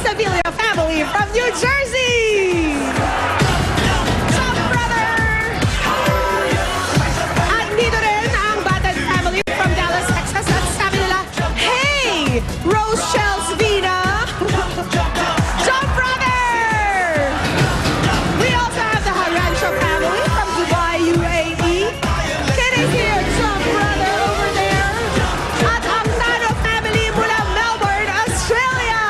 Sevilla family from New Jersey! Jump Brother! At dito rin ang Batten family from Dallas, Texas. At sabi nila, hey! Rose Shells Vina! Jump Brother! We also have the Harancho family from Dubai, UAE. Can I see your Jump Brother over there? At ang Tano family mula Melbourne, Australia.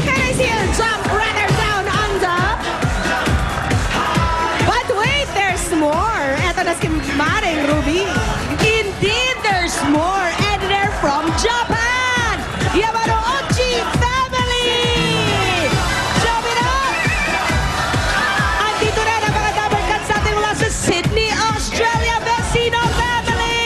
Can I see your Jump Brother down under? But wait, there's more. Eto na si Maring Ruby. Indeed, there's more. And they're from Japan. Yamano Ochi family. Jump it up. Andito rin ang mga double cuts natin mula sa Sydney, Australia, Vecino family.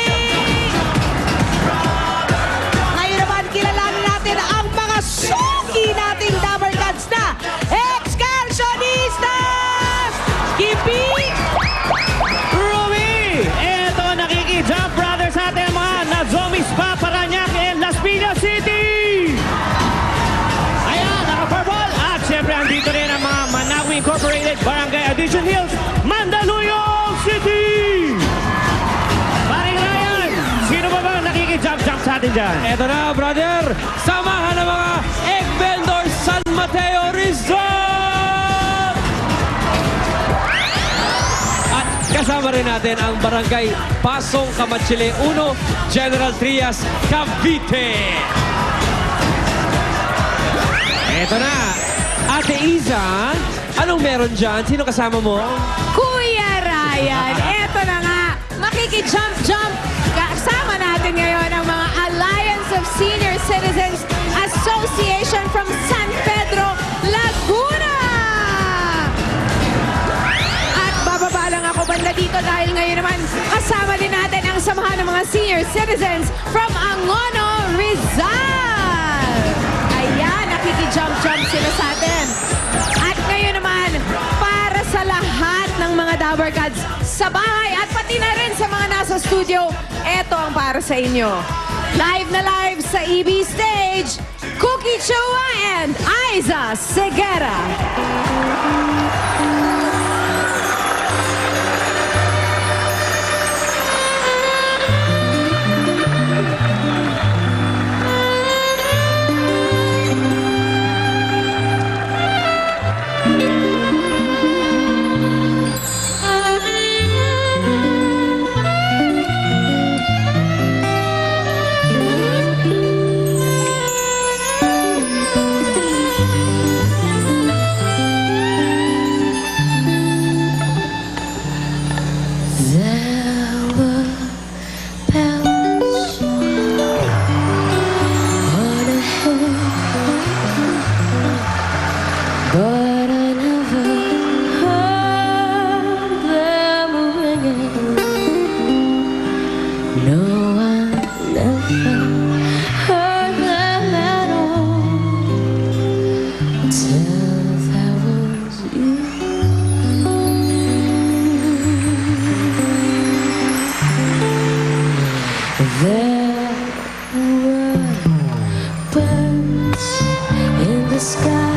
Ngayon naman, kilalanin natin ang mga suki nating double cuts na Excursionistas! Kipi! Ruby! Eto, nakiki-Jump Brothers sa ating mga Nazomi Spa, Parañaque, and Las Piñas City! Ayan, naka-purple! At syempre, andito rin ang mga Managua Incorporated, Barangay Addition Hills, Mandaluyong City! Paring Ryan, sino ba bang nakiki-jump sa atin dyan? Eto na, brother! Samahan ng mga egg vendors San Mateo Rizal! At kasama rin natin ang Barangay Pasong Kamachile 1, General Trias, Cavite. Eto na, Ate Iza, anong meron dyan? Sino kasama mo? Kuya Ryan, eto na nga, makiki-jump-jump. Kasama natin ngayon ang mga Alliance of Senior Citizens Association from San Pedro, Laguna. At bababa lang ako banda dito dahil ngayon naman kasama din natin ang samahan ng mga senior citizens from Angono, Rizal. Ayan, nakiki-jump-jump sila sa atin. At ngayon naman, para sa lahat ng mga Dabber Cats sa bahay at pati na rin sa mga nasa studio, eto ang para sa inyo. Live na live sa EB Stage, Cookie Chua and Aiza Segura. There were bells on a hill, but I never heard them ringing. No, I never heard them at all till there was you. There were birds in the sky,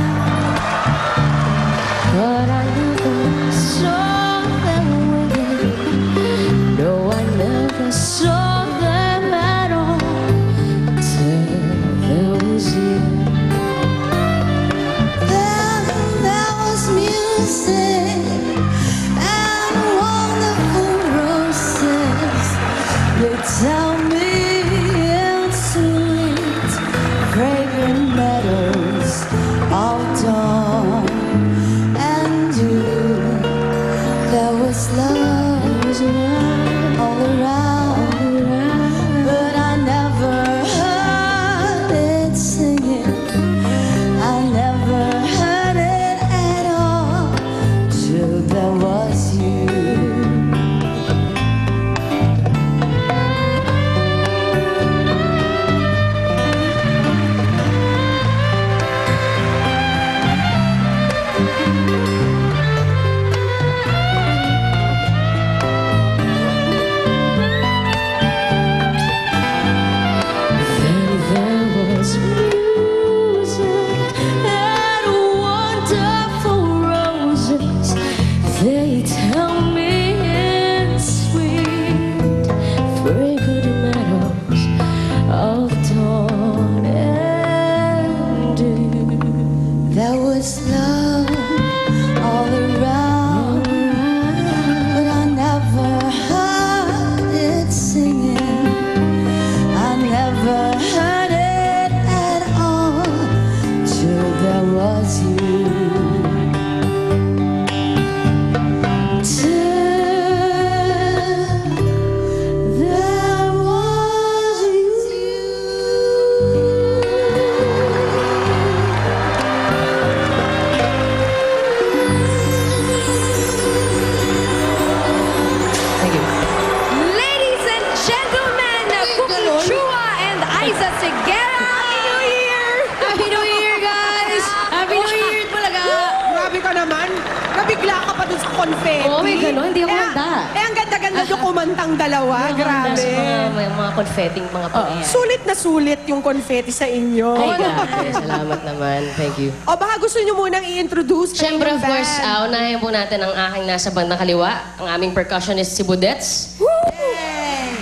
confetti. Oo, may ganon. Hindi ako Eh, handa. ang ganda-ganda yung kumantang dalawa. Grabe. Sa mga confetti, mga pangyayari. Sulit na sulit yung confetti sa inyo. Ay, grabe. Salamat naman. Thank you. O baka gusto nyo munang i-introduce kayo Siyempre, ng of course, band. unahin po natin ang aking nasa bandang kaliwa, ang aming percussionist si Budets.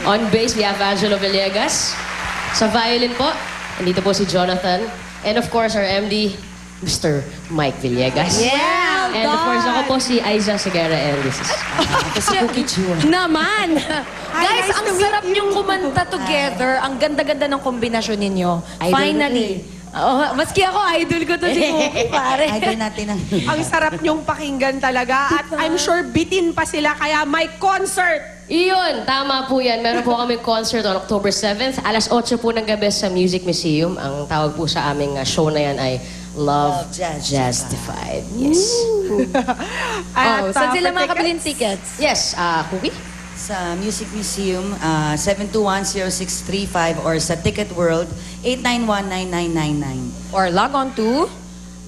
On bass, we have Angelo Villegas. Sa violin po, nandito po si Jonathan. And of course, our MD, Mr. Mike Villegas. Yeah, And of course, ako po si Aiza Segura, and this is... Naman! Hi, Guys, nice ang to meet sarap you. niyong kumanta together. Ang ganda-ganda ng kombinasyon ninyo. Idol Finally. Oh, maski ako, idol ko to si Cookie, pare. Idol natin ang... Ang sarap nyong pakinggan talaga. At I'm sure bitin pa sila kaya may concert. Iyon, tama po yan. Meron po kami concert on October 7th. Alas 8 po ng gabi sa Music Museum. Ang tawag po sa aming show na yan ay Love Justified. Yes. Oh, saan sila for makakabiling tickets? tickets? Yes, Cookie? Sa Music Museum, 721-0635 or sa Ticket World, 891-9999. Or log on to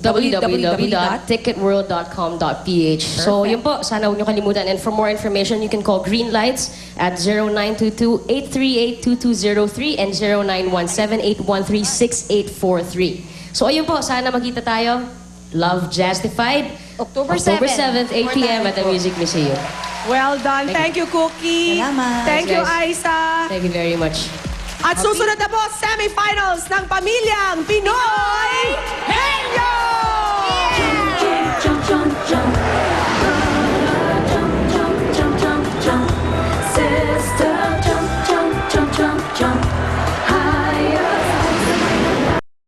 www.ticketworld.com.ph. So, yun po. Sana huwag niyo kalimutan. And for more information, you can call Green Lights at 0922-838-2203 and 0917-813-6843. So, ayun po. Sana magkita tayo. Love Justified. October 7th, 8 p.m. at the Music Museum. Well done. Thank you, Cookie. Salamat. Thank you, Thanks, Aiza. Thank you very much. At susunod na po, semifinals ng Pamilyang Pinoy Henyo!